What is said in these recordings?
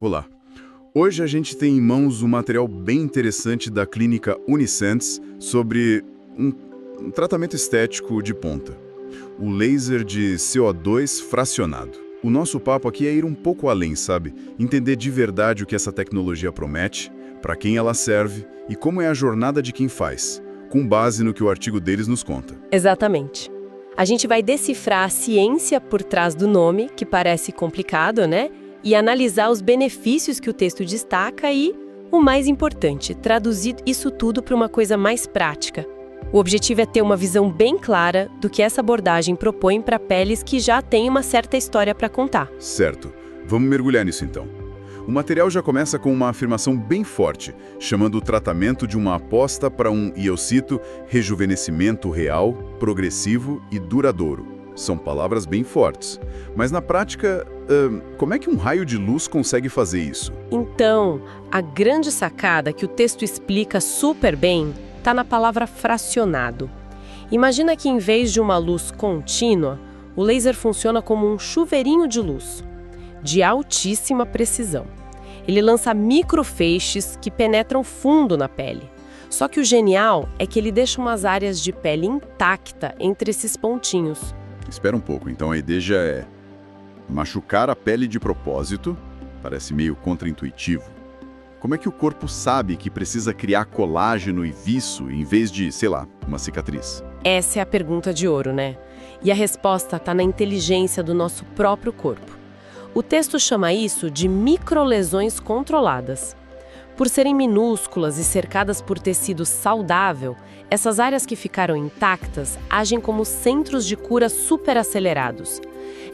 Olá. Hoje a gente tem em mãos um material bem interessante da clínica Unisants sobre um tratamento estético de ponta. O laser de CO2 fracionado. O nosso papo aqui é ir um pouco além, sabe? Entender de verdade o que essa tecnologia promete, para quem ela serve e como é a jornada de quem faz, com base no que o artigo deles nos conta. Exatamente. A gente vai decifrar a ciência por trás do nome, que parece complicado, né? E analisar os benefícios que o texto destaca e, o mais importante, traduzir isso tudo para uma coisa mais prática. O objetivo é ter uma visão bem clara do que essa abordagem propõe para peles que já têm uma certa história para contar. Certo. Vamos mergulhar nisso então. O material já começa com uma afirmação bem forte, chamando o tratamento de uma aposta para e eu cito, rejuvenescimento real, progressivo e duradouro. São palavras bem fortes. Mas na prática, como é que um raio de luz consegue fazer isso? Então, a grande sacada que o texto explica super bem está na palavra fracionado. Imagina que em vez de uma luz contínua, o laser funciona como um chuveirinho de luz, de altíssima precisão. Ele lança microfeixes que penetram fundo na pele. Só que o genial é que ele deixa umas áreas de pele intacta entre esses pontinhos. Espera um pouco, então a ideia já é machucar a pele de propósito, parece meio contraintuitivo. Como é que o corpo sabe que precisa criar colágeno e viço em vez de, sei lá, uma cicatriz? Essa é a pergunta de ouro, né? E a resposta está na inteligência do nosso próprio corpo. O texto chama isso de microlesões controladas. Por serem minúsculas e cercadas por tecido saudável, essas áreas que ficaram intactas agem como centros de cura superacelerados.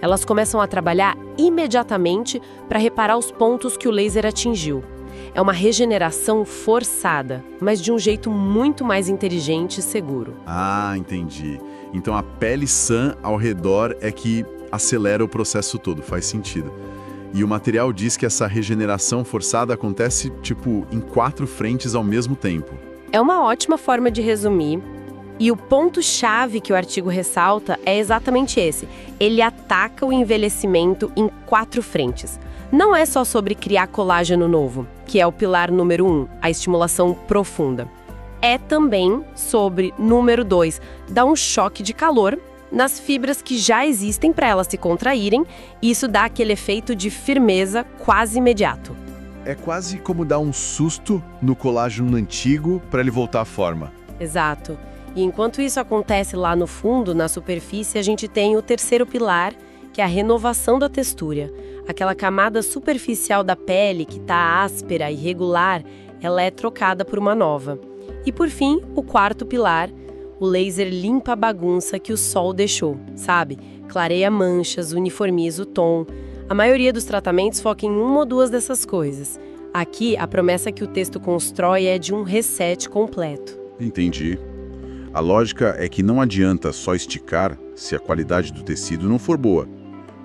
Elas começam a trabalhar imediatamente para reparar os pontos que o laser atingiu. É uma regeneração forçada, mas de um jeito muito mais inteligente e seguro. Ah, entendi. Então a pele sã ao redor é que acelera o processo todo, faz sentido. E o material diz que essa regeneração forçada acontece, em 4 frentes ao mesmo tempo. É uma ótima forma de resumir. E o ponto-chave que o artigo ressalta é exatamente esse. Ele ataca o envelhecimento em 4 frentes. Não é só sobre criar colágeno novo, que é o pilar número 1, a estimulação profunda. É também sobre, número 2, dar um choque de calor nas fibras que já existem para elas se contraírem, e isso dá aquele efeito de firmeza quase imediato. É quase como dar um susto no colágeno antigo para ele voltar à forma. Exato. E enquanto isso acontece lá no fundo, na superfície, a gente tem o terceiro pilar, que é a renovação da textura. Aquela camada superficial da pele que está áspera e irregular, ela é trocada por uma nova. E por fim, o quarto pilar, o laser limpa a bagunça que o sol deixou, sabe? Clareia manchas, uniformiza o tom. A maioria dos tratamentos foca em uma ou duas dessas coisas. Aqui, a promessa que o texto constrói é de um reset completo. Entendi. A lógica é que não adianta só esticar se a qualidade do tecido não for boa.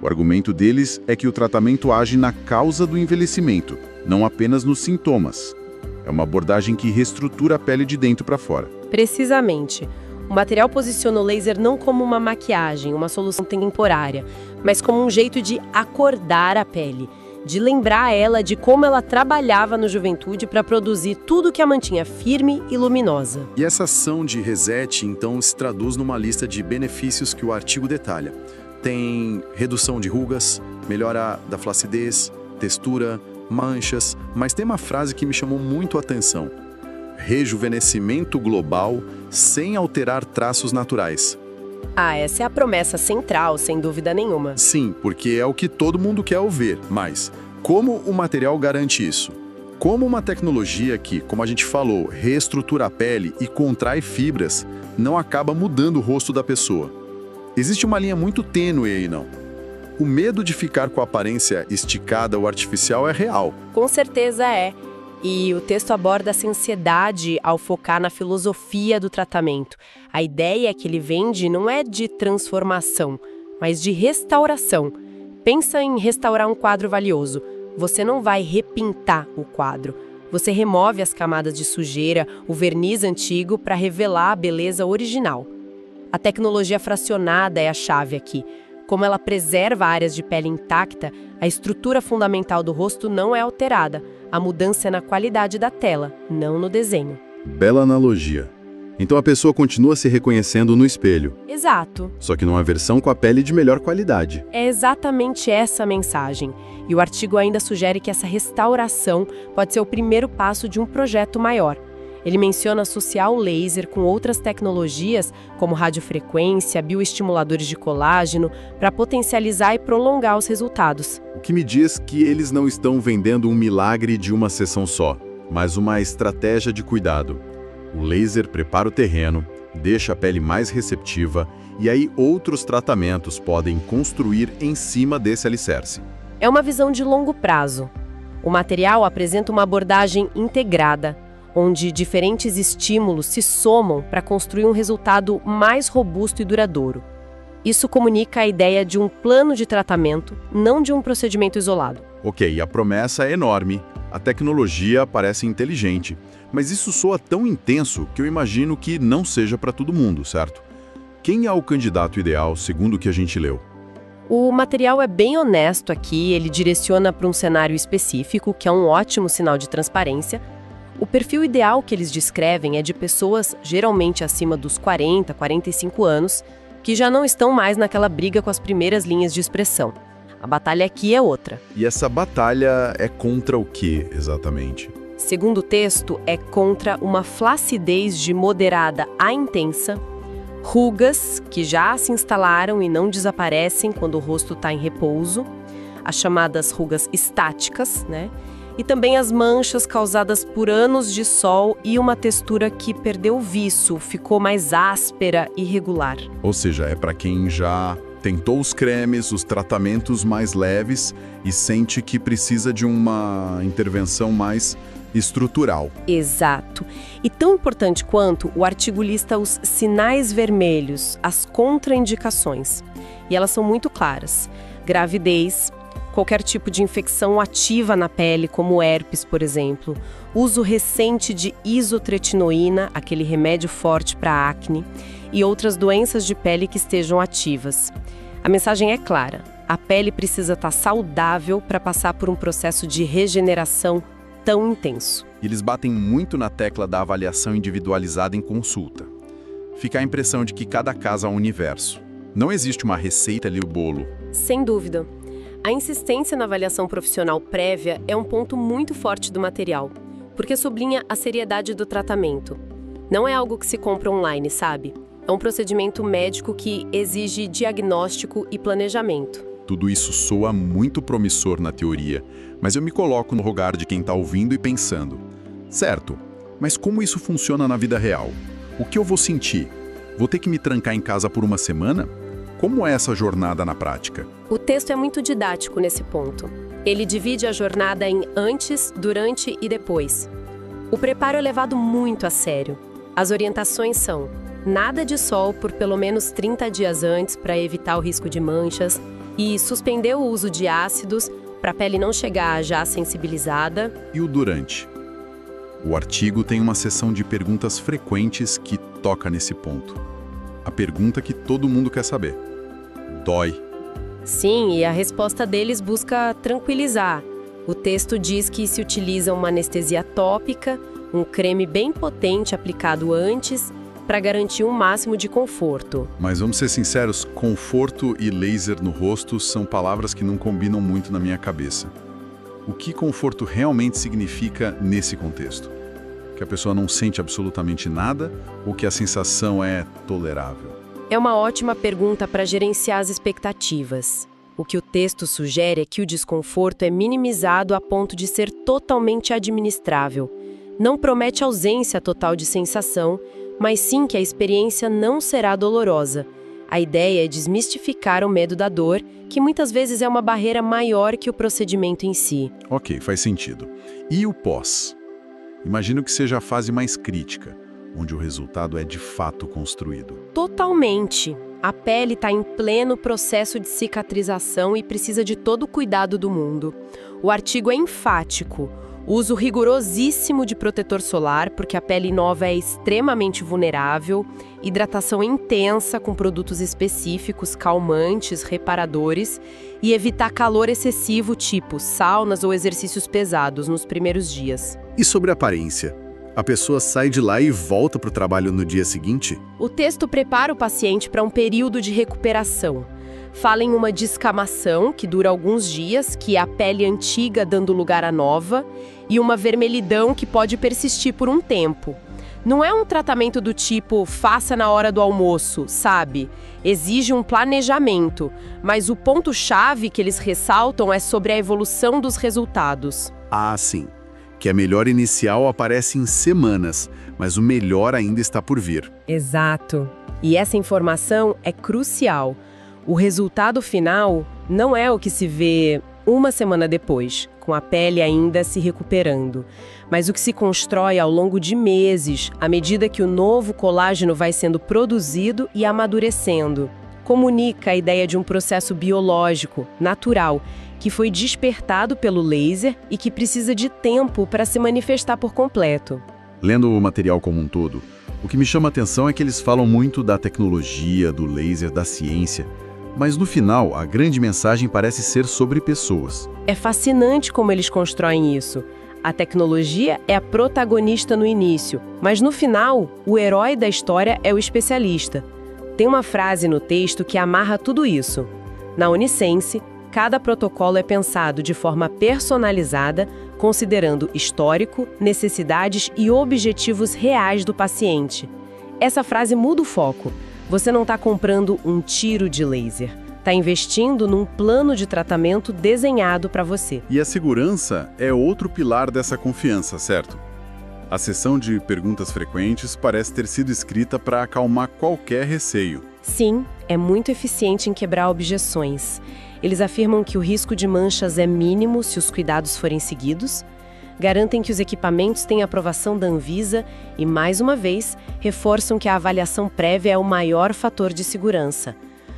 O argumento deles é que o tratamento age na causa do envelhecimento, não apenas nos sintomas. É uma abordagem que reestrutura a pele de dentro para fora. Precisamente. O material posiciona o laser não como uma maquiagem, uma solução temporária, mas como um jeito de acordar a pele, de lembrar ela de como ela trabalhava na juventude para produzir tudo que a mantinha firme e luminosa. E essa ação de reset, então, se traduz numa lista de benefícios que o artigo detalha. Tem redução de rugas, melhora da flacidez, textura, manchas, mas tem uma frase que me chamou muito a atenção. Rejuvenescimento global sem alterar traços naturais. Ah, essa é a promessa central, sem dúvida nenhuma. Sim, porque é o que todo mundo quer ouvir, mas como o material garante isso? Como uma tecnologia que, como a gente falou, reestrutura a pele e contrai fibras, não acaba mudando o rosto da pessoa? Existe uma linha muito tênue aí, não? O medo de ficar com a aparência esticada ou artificial é real. Com certeza é. E o texto aborda essa ansiedade ao focar na filosofia do tratamento. A ideia que ele vende não é de transformação, mas de restauração. Pensa em restaurar um quadro valioso. Você não vai repintar o quadro. Você remove as camadas de sujeira, o verniz antigo, para revelar a beleza original. A tecnologia fracionada é a chave aqui. Como ela preserva áreas de pele intacta, a estrutura fundamental do rosto não é alterada. A mudança é na qualidade da tela, não no desenho. Bela analogia. Então a pessoa continua se reconhecendo no espelho, Exato. só que numa versão com a pele de melhor qualidade. É exatamente essa a mensagem. E o artigo ainda sugere que essa restauração pode ser o primeiro passo de um projeto maior. Ele menciona associar o laser com outras tecnologias, como radiofrequência, bioestimuladores de colágeno, para potencializar e prolongar os resultados. O que me diz que eles não estão vendendo um milagre de uma sessão só, mas uma estratégia de cuidado. O laser prepara o terreno, deixa a pele mais receptiva e aí outros tratamentos podem construir em cima desse alicerce. É uma visão de longo prazo. O material apresenta uma abordagem integrada, onde diferentes estímulos se somam para construir um resultado mais robusto e duradouro. Isso comunica a ideia de um plano de tratamento, não de um procedimento isolado. Ok, a promessa é enorme, a tecnologia parece inteligente, mas isso soa tão intenso que eu imagino que não seja para todo mundo, certo? Quem é o candidato ideal, segundo o que a gente leu? O material é bem honesto aqui, ele direciona para um cenário específico, que é um ótimo sinal de transparência. O perfil ideal que eles descrevem é de pessoas geralmente acima dos 40, 45 anos, que já não estão mais naquela briga com as primeiras linhas de expressão. A batalha aqui é outra. E essa batalha é contra o que, exatamente? Segundo o texto, é contra uma flacidez de moderada a intensa, rugas que já se instalaram e não desaparecem quando o rosto está em repouso, as chamadas rugas estáticas, né? E também as manchas causadas por anos de sol e uma textura que perdeu o viço, ficou mais áspera e irregular. Ou seja, é para quem já tentou os cremes, os tratamentos mais leves e sente que precisa de uma intervenção mais estrutural. Exato. E tão importante quanto, o artigo lista os sinais vermelhos, as contraindicações. E elas são muito claras. Gravidez, qualquer tipo de infecção ativa na pele, como herpes, por exemplo, uso recente de isotretinoína, aquele remédio forte para acne, e outras doenças de pele que estejam ativas. A mensagem é clara. A pele precisa estar saudável para passar por um processo de regeneração tão intenso. Eles batem muito na tecla da avaliação individualizada em consulta. Fica a impressão de que cada caso é um universo. Não existe uma receita ali o bolo. Sem dúvida. A insistência na avaliação profissional prévia é um ponto muito forte do material, porque sublinha a seriedade do tratamento. Não é algo que se compra online, sabe? É um procedimento médico que exige diagnóstico e planejamento. Tudo isso soa muito promissor na teoria, mas eu me coloco no lugar de quem está ouvindo e pensando. Certo, mas como isso funciona na vida real? O que eu vou sentir? Vou ter que me trancar em casa por uma semana? Como é essa jornada na prática? O texto é muito didático nesse ponto. Ele divide a jornada em antes, durante e depois. O preparo é levado muito a sério. As orientações são: nada de sol por pelo menos 30 dias antes para evitar o risco de manchas e suspender o uso de ácidos para a pele não chegar já sensibilizada. E o durante? O artigo tem uma seção de perguntas frequentes que toca nesse ponto. A pergunta que todo mundo quer saber. Dói? Sim, e a resposta deles busca tranquilizar. O texto diz que se utiliza uma anestesia tópica, um creme bem potente aplicado antes, para garantir um máximo de conforto. Mas vamos ser sinceros, conforto e laser no rosto são palavras que não combinam muito na minha cabeça. O que conforto realmente significa nesse contexto? Que a pessoa não sente absolutamente nada ou que a sensação é tolerável? É uma ótima pergunta para gerenciar as expectativas. O que o texto sugere é que o desconforto é minimizado a ponto de ser totalmente administrável. Não promete ausência total de sensação, mas sim que a experiência não será dolorosa. A ideia é desmistificar o medo da dor, que muitas vezes é uma barreira maior que o procedimento em si. Ok, faz sentido. E o pós? Imagino que seja a fase mais crítica, onde o resultado é de fato construído. Totalmente. A pele está em pleno processo de cicatrização e precisa de todo o cuidado do mundo. O artigo é enfático. Uso rigorosíssimo de protetor solar, porque a pele nova é extremamente vulnerável, hidratação intensa com produtos específicos, calmantes, reparadores, e evitar calor excessivo, tipo saunas ou exercícios pesados nos primeiros dias. E sobre a aparência? A pessoa sai de lá e volta para o trabalho no dia seguinte? O texto prepara o paciente para um período de recuperação. Fala em uma descamação, que dura alguns dias, que é a pele antiga dando lugar à nova, e uma vermelhidão que pode persistir por um tempo. Não é um tratamento do tipo, faça na hora do almoço, sabe? Exige um planejamento, mas o ponto-chave que eles ressaltam é sobre a evolução dos resultados. Ah, sim. Que a melhora inicial aparece em semanas, mas o melhor ainda está por vir. Exato. E essa informação é crucial. O resultado final não é o que se vê uma semana depois, com a pele ainda se recuperando, mas o que se constrói ao longo de meses, à medida que o novo colágeno vai sendo produzido e amadurecendo. Comunica a ideia de um processo biológico, natural, que foi despertado pelo laser e que precisa de tempo para se manifestar por completo. Lendo o material como um todo, o que me chama a atenção é que eles falam muito da tecnologia, do laser, da ciência, mas no final, a grande mensagem parece ser sobre pessoas. É fascinante como eles constroem isso. A tecnologia é a protagonista no início, mas no final, o herói da história é o especialista. Tem uma frase no texto que amarra tudo isso. Na Unisense, cada protocolo é pensado de forma personalizada, considerando histórico, necessidades e objetivos reais do paciente. Essa frase muda o foco. Você não está comprando um tiro de laser. Está investindo num plano de tratamento desenhado para você. E a segurança é outro pilar dessa confiança, certo? A sessão de perguntas frequentes parece ter sido escrita para acalmar qualquer receio. Sim, é muito eficiente em quebrar objeções. Eles afirmam que o risco de manchas é mínimo se os cuidados forem seguidos, garantem que os equipamentos têm aprovação da Anvisa e, mais uma vez, reforçam que a avaliação prévia é o maior fator de segurança.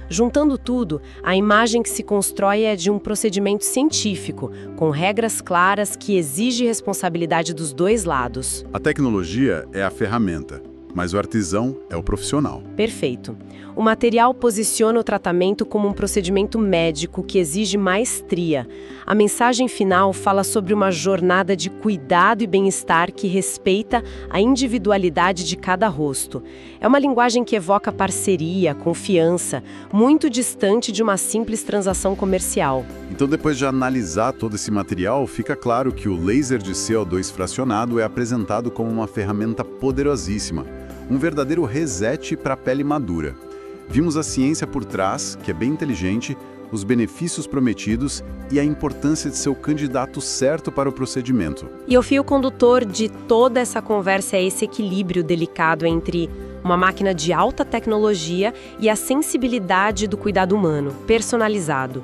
Juntando tudo, a imagem que se constrói é de um procedimento científico, com regras claras que exige responsabilidade dos dois lados. A tecnologia é a ferramenta, mas o artesão é o profissional. Perfeito. O material posiciona o tratamento como um procedimento médico que exige maestria. A mensagem final fala sobre uma jornada de cuidado e bem-estar que respeita a individualidade de cada rosto. É uma linguagem que evoca parceria, confiança, muito distante de uma simples transação comercial. Então, depois de analisar todo esse material, fica claro que o laser de CO2 fracionado é apresentado como uma ferramenta poderosíssima, um verdadeiro reset para a pele madura. Vimos a ciência por trás, que é bem inteligente, os benefícios prometidos e a importância de ser o candidato certo para o procedimento. E o fio condutor de toda essa conversa é esse equilíbrio delicado entre uma máquina de alta tecnologia e a sensibilidade do cuidado humano, personalizado.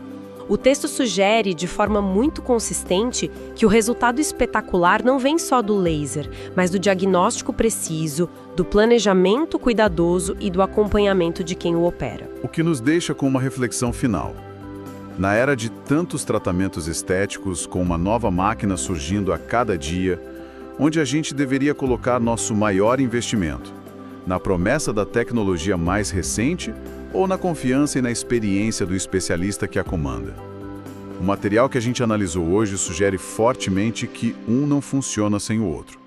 O texto sugere, de forma muito consistente, que o resultado espetacular não vem só do laser, mas do diagnóstico preciso, do planejamento cuidadoso e do acompanhamento de quem o opera. O que nos deixa com uma reflexão final. Na era de tantos tratamentos estéticos, com uma nova máquina surgindo a cada dia, onde a gente deveria colocar nosso maior investimento? Na promessa da tecnologia mais recente ou na confiança e na experiência do especialista que a comanda? O material que a gente analisou hoje sugere fortemente que um não funciona sem o outro.